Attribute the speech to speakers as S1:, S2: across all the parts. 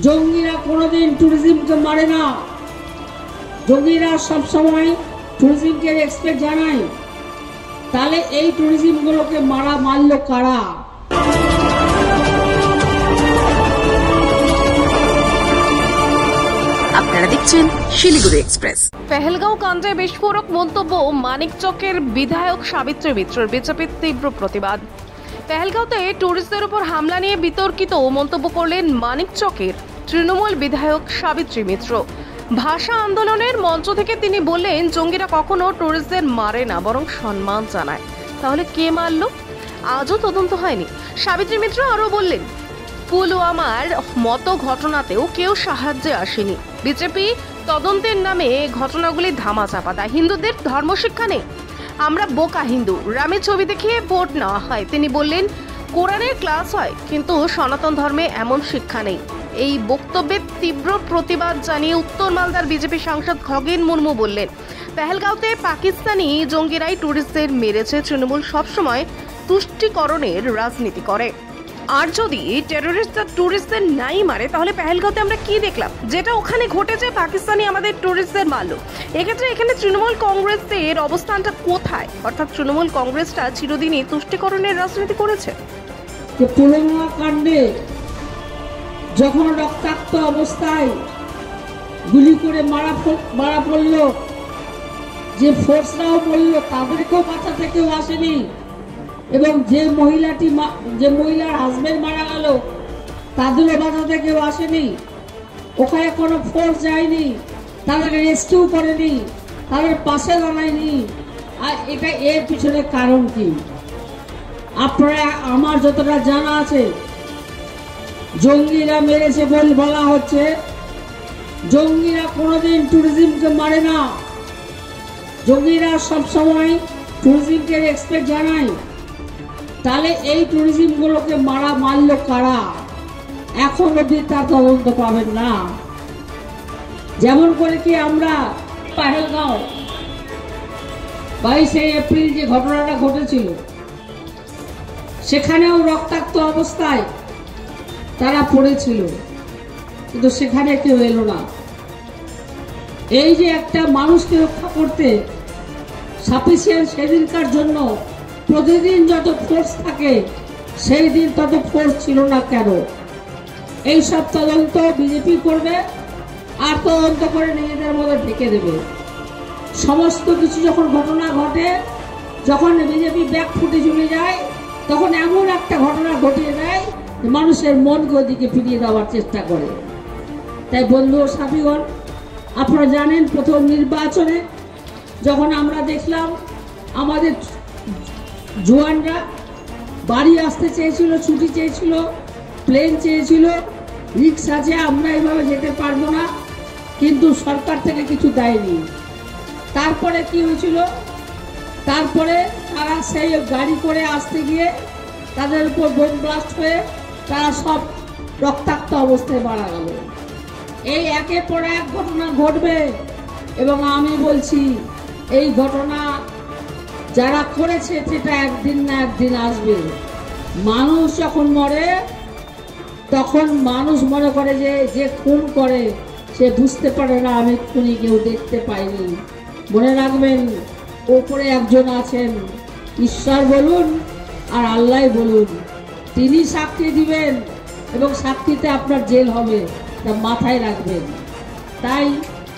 S1: জঙ্গিরা কোনোদিন ট্যুরিজমকে মারে না, জঙ্গিরা সবসময় ট্যুরিজমকে রেসপেক্ট জানায়। তাহলে এই ট্যুরিজমগুলোকে মারলো কারা?
S2: আপনারা দেখছেন শিলিগুড়ি এক্সপ্রেস।
S3: পেহেলগাঁও কাণ্ডে বিস্ফোরক মন্তব্য মানিকচকের বিধায়ক সাবিত্রী মিত্রের, বিজেপির তীব্র প্রতিবাদ। পেহেলগাঁওতে টুরিস্টদের উপর হামলা নিয়ে বিতর্কিত মন্তব্য করলেন মানিকচকের তৃণমূল বিধায়ক সাবিত্রী মিত্র। ভাষা আন্দোলনের মঞ্চ থেকে তিনি বললেন, জঙ্গিরা কখনো টুরিস্টদের মারে না, বরং সম্মান জানায়। তাহলে কে মারল? আজও তদন্ত হয়নি। সাবিত্রী মিত্র আরও বললেন, পুলওয়ামার মতো ঘটনাতেও কেউ সাহায্যে আসেনি। বিজেপি তদন্তের নামে ঘটনাগুলি ধামাচাপা দেয়। হিন্দুদের ধর্মশিক্ষা নেই, আমরা বোকা হিন্দু, রামের ছবি দেখিয়ে ভোট নেওয়া হয়। তিনি বললেন, কোরআনের ক্লাস হয়, কিন্তু সনাতন ধর্মে এমন শিক্ষা নেই। এই বক্তব্যের তীব্র প্রতিবাদ জানিয়ে উত্তর মালদার বিজেপি সাংসদ খগেন মুর্মু বললেন, পেহেলগাঁওতে পাকিস্তানি জঙ্গিরাই টুরিস্টদের মেরেছে। তৃণমূল সবসময় তুষ্টিকরণের রাজনীতি করে, আর যদি টেরোরিস্টরা টুরিস্টদের নাই মারে, তাহলে পেহেলগাঁওতে আমরা কি দেখলাম? যেটা ওখানে ঘটেছে, পাকিস্তানি আমাদের টুরিস্টদের মারলো। এক্ষেত্রে এখানে তৃণমূল কংগ্রেসের অবস্থানটা কোথায়? অর্থাৎ তৃণমূল কংগ্রেসটা চিরদিনই তুষ্টিকরণের রাজনীতি করেছে।
S1: পুলওয়ামা কাণ্ডে যখন রক্তাক্ত অবস্থায় গুলি করে মারা পড়ল, যে ফোর্সরাও বলল, তাদেরকেও বাঁচাতে কেউ আসেনি। এবং যে মহিলার হাজবেন্ড মারা গেল, তাদেরও বাঁচাতে কেউ আসেনি। ওখানে কোনো ফোর্স যায়নি, তাদেরকে রেস্কিউ করেনি, তাদের পাশে দাঁড়ায়নি। আর এর পিছনে কারণ কি? আপনারা, আমার যতটা জানা আছে, জঙ্গিরা মেরেছে বলা হচ্ছে। জঙ্গিরা কোনোদিন ট্যুরিজমকে মারে না, জঙ্গিরা সবসময় ট্যুরিজমকে রেসপেক্ট জানায়। তাহলে এই ট্যুরিজমগুলোকে মারলো কারা? এখন অবধি তার তদন্ত পাবেন না। যেমন করে কি আমরা পেহেলগাঁও 22শে এপ্রিল যে ঘটনাটা ঘটেছিল, সেখানেও রক্তাক্ত অবস্থায় তারা পড়েছিল, কিন্তু সেখানে কেউ এলো না। এই যে একটা মানুষকে রক্ষা করতে সাফিসিয়েন্ট সেদিনকার জন্য প্রতিদিন যত ফোর্স থাকে, সেই দিন তত ফোর্স ছিল না কেন? এই সব তদন্ত বিজেপি করবে, আর তদন্ত করে নিজেদের মধ্যে ঢেকে দেবে। সমস্ত কিছু যখন ঘটনা ঘটে, যখন বিজেপি ব্যাক ফুটে চলে যায়, তখন এমন একটা ঘটনা ঘটিয়ে দেয় যে মানুষের মনকে ওদিকে ফিরিয়ে দেওয়ার চেষ্টা করে। তাই বন্ধু ও সাথীগণ, আপনারা জানেন, প্রথম নির্বাচনে যখন আমরা দেখলাম আমাদের জওয়ানরা বাড়ি আসতে চেয়েছিল, ছুটি চেয়েছিল, প্লেন চেয়েছিল, রিক্সা আছে, আমরা এইভাবে যেতে পারবো না, কিন্তু সরকার থেকে কিছু দেয়নি। তারপরে কি হয়েছিল? তারপরে তারা সেই গাড়ি করে আসতে গিয়ে তাদের উপর বোম ব্লাস্ট হয়ে তারা সব রক্তাক্ত অবস্থায় মারা গেল। এই একের পর এক ঘটনা ঘটবে, এবং আমি বলছি, এই ঘটনা যারা করেছে সেটা একদিন না একদিন আসবে। মানুষ যখন মরে, তখন মানুষ মনে করে যে খুন করে সে বুঝতে পারে না আমি খুনি কেউ দেখতে পাইনি। মনে রাখবেন, ওপরে একজন আছেন, ঈশ্বর বলুন আর আল্লাহ বলুন, তিনি সাক্ষী দিবেন, এবং সাক্ষীতে আপনার জেল হবে, তা মাথায় রাখবেন। তাই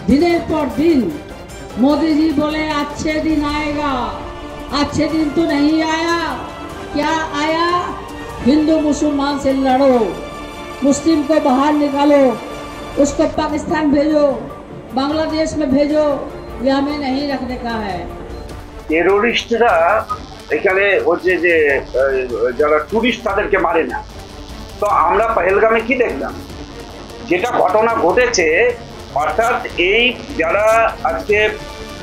S1: দিনের পর দিন मोदी बोले अच्छे दिन आएगा, अच्छे दिन तो नहीं आया। क्या आया? हिंदू मुसलमान से लड़ो, मुस्लिम को बाहर निकालो, उसको पाकिस्तान भेजो, बांग्लादेश में भेजो, ये हमें नहीं रखने का है।
S4: টেরোরিস্টরা এখানে হচ্ছে যে যারা টুরিস্ট তাদেরকে মারে না। তো আমরা পেহেলগামে কি দেখলাম? যেটা ঘটনা ঘটেছে, অর্থাৎ এই যারা আজকে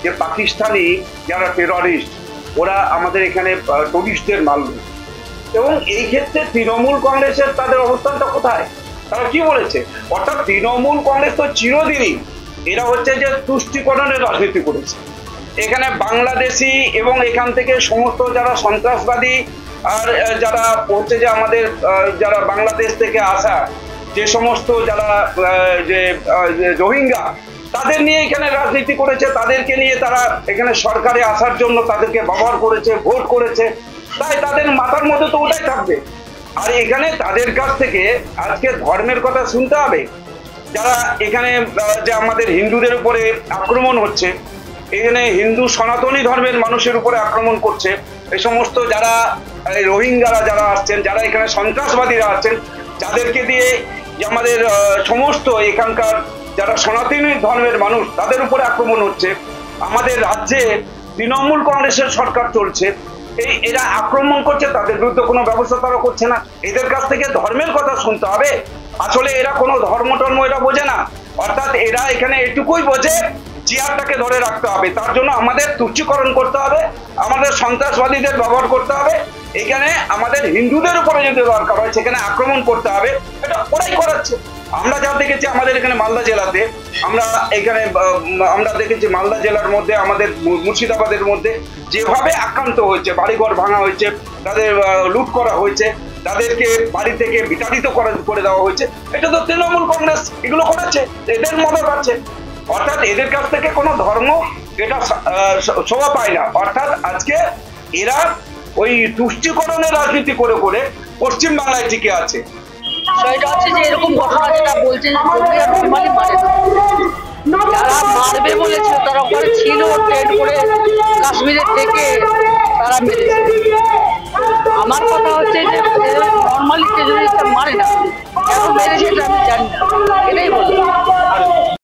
S4: যে পাকিস্তানি যারা টেররিস্ট, ওরা আমাদের এখানে টুরিস্টদের মারল। এবং এই ক্ষেত্রে তৃণমূল কংগ্রেসের তাদের অবস্থানটা কোথায়? তারা কি বলেছে? অর্থাৎ তৃণমূল কংগ্রেস তো চিরদিনই এরা হচ্ছে যে তুষ্টিকরণের রাজনীতি করেছে। এখানে বাংলাদেশি এবং এখান থেকে সমস্ত যারা সন্ত্রাসবাদী আর যারা হচ্ছে যে আমাদের যারা বাংলাদেশ থেকে আসা, যে সমস্ত যারা যে রোহিঙ্গা তাদের নিয়ে এখানে রাজনীতি করেছে, তাদেরকে নিয়ে তারা এখানে সরকারে আসার জন্য তাদেরকে ব্যবহার করেছে, ভোট করেছে, তাই তাদের মাথার মধ্যে তো ওটাই থাকবে। আর এখানে তাদের কাছ থেকে আজকে ধর্মের কথা শুনতে হবে। যারা এখানে যে আমাদের হিন্দুদের উপরে আক্রমণ হচ্ছে, এখানে হিন্দু সনাতনী ধর্মের মানুষের উপরে আক্রমণ করছে, এই সমস্ত যারা রোহিঙ্গারা যারা আসছেন, যারা এখানে সন্ত্রাসবাদীরা আছেন, যাদেরকে দিয়ে আমাদের সমস্ত এখানকার যারা সনাতনী ধর্মের মানুষ তাদের উপরে আক্রমণ হচ্ছে। আমাদের রাজ্যে তৃণমূল কংগ্রেসের সরকার চলছে, এরা আক্রমণ করছে, তাদের বিরুদ্ধে কোনো ব্যবস্থা তারা করছে না। এদের কাছ থেকে ধর্মের কথা শুনতে হবে। আসলে এরা কোনো ধর্ম টর্ম এরা বোঝে না, অর্থাৎ এরা এখানে এটুকুই বোঝে চেয়ারটাকে ধরে রাখতে হবে। তার জন্য আমাদের তুচ্ছীকরণ করতে হবে, আমাদের সন্ত্রাসবাদীদের ব্যবহার করতে হবে, এখানে আমাদের হিন্দুদের উপরে যদি দরকার হয় সেখানে আক্রমণ করতে হবে। এটা ওরাই করাচ্ছে। আমরা যা দেখেছি আমাদের এখানে মালদা জেলাতে, আমরা দেখেছি মালদা জেলার মধ্যে, আমাদের মুর্শিদাবাদের মধ্যে যেভাবে আক্রান্ত হয়েছে, বাড়িঘর ভাঙা হয়েছে, তাদের লুট করা হয়েছে, তাদেরকে বাড়ি থেকে বিতাড়িত করে দেওয়া হয়েছে। এটা তো তৃণমূল কংগ্রেস এগুলো করেছে, এদের মদত আছে। অর্থাৎ এদের কাছ থেকে কোনো ধর্ম এটা শোভা পায় না। অর্থাৎ আজকে এরা ওই তুষ্টিকরণের রাজনীতি করে করে পশ্চিম বাংলায় টিকে আছে।
S5: সেটা হচ্ছে যে এরকম ঘটনা যেটা বলছে যে নর্মালি মারে যারা মারবে বলেছে তারা ওখানে ছিল, ট্রেন করে কাশ্মীরের থেকে তারা মেরেছে। আমার কথা হচ্ছে যে নর্মালি টেররিস্টরা মারে না, কেন মেরেছে আমি জানি না, এটাই বলবো।